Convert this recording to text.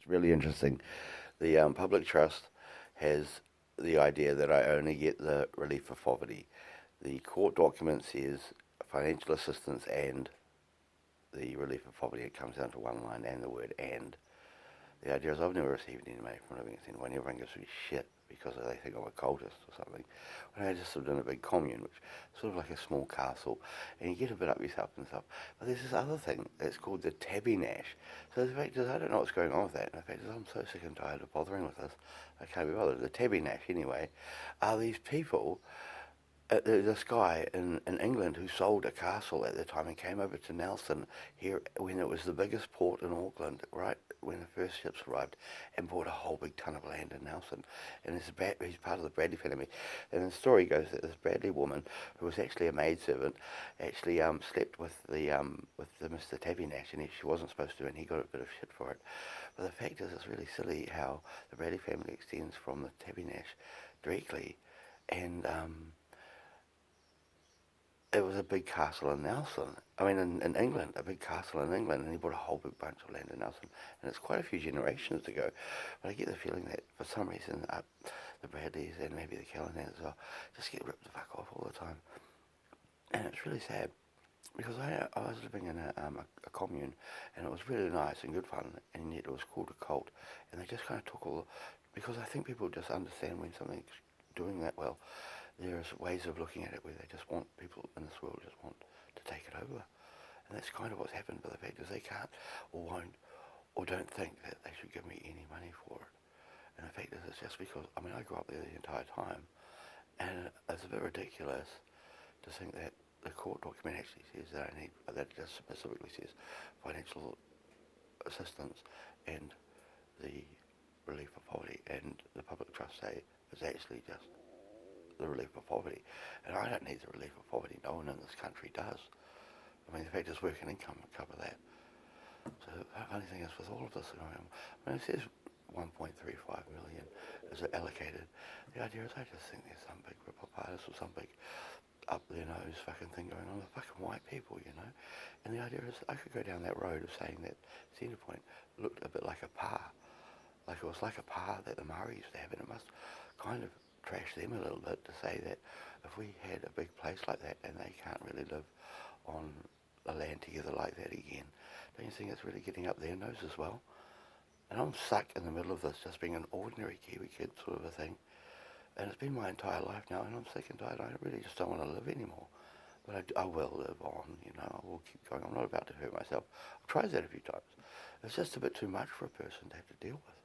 It's really interesting. The public trust has the idea that I only get the relief of poverty. The court document says financial assistance and the relief of poverty. It comes down to one line and the word and. The idea is I've never received any money from living with anyone. Everyone gives me shit because they think I'm a cultist or something. When I just lived in a big commune, which is sort of like a small castle, and you get a bit up yourself and stuff. But there's this other thing that's called the tabby nash. So the fact is, I don't know what's going on with that. And the fact is, I'm so sick and tired of bothering with this. I can't be bothered. The tabby nash, anyway, are these people this guy in England who sold a castle at the time and came over to Nelson here when it was the biggest port in Auckland, right when the first ships arrived, and bought a whole big ton of land in Nelson. And he's part of the Bradley family. And the story goes that this Bradley woman, who was actually a maidservant, actually slept with the Mr. Tabby Nash, and she wasn't supposed to, and he got a bit of shit for it. But the fact is, it's really silly how the Bradley family extends from the Tabby Nash directly, and it was a big castle in Nelson. I mean, in England, a big castle in England, and he bought a whole big bunch of land in Nelson. And it's quite a few generations ago. But I get the feeling that for some reason, the Bradleys and maybe the Callanans as well just get ripped the fuck off all the time. And it's really sad because I was living in a commune, and it was really nice and good fun, and yet it was called a cult. And they just kind of took all, because I think people just understand when something's doing that well, there's ways of looking at it where they just want, people in this world just want to take it over. And that's kind of what's happened, but the fact is they can't or won't or don't think that they should give me any money for it. And the fact is it's just because, I mean, I grew up there the entire time, and it's a bit ridiculous to think that the court document actually says that I need, that it just specifically says financial assistance and the relief of poverty, and the public trust say is actually just the relief of poverty. And I don't need the relief of poverty. No one in this country does. I mean, the fact is work and income would cover that. So the funny thing is, with all of this going on, I mean, it says 1.35 million is allocated. The idea is, I just think there's some big rip-off artist or some big up their nose fucking thing going on with fucking white people, you know. And the idea is, I could go down that road of saying that Centrepoint looked a bit like a par, like it was like a par that the Maori used to have, and it must kind of trash them a little bit to say that if we had a big place like that and they can't really live on the land together like that again, don't you think it's really getting up their nose as well? And I'm stuck in the middle of this, just being an ordinary Kiwi kid sort of a thing. And it's been my entire life now, and I'm sick and tired. I really just don't want to live anymore. But I will live on, you know. I will keep going. I'm not about to hurt myself. I've tried that a few times. It's just a bit too much for a person to have to deal with.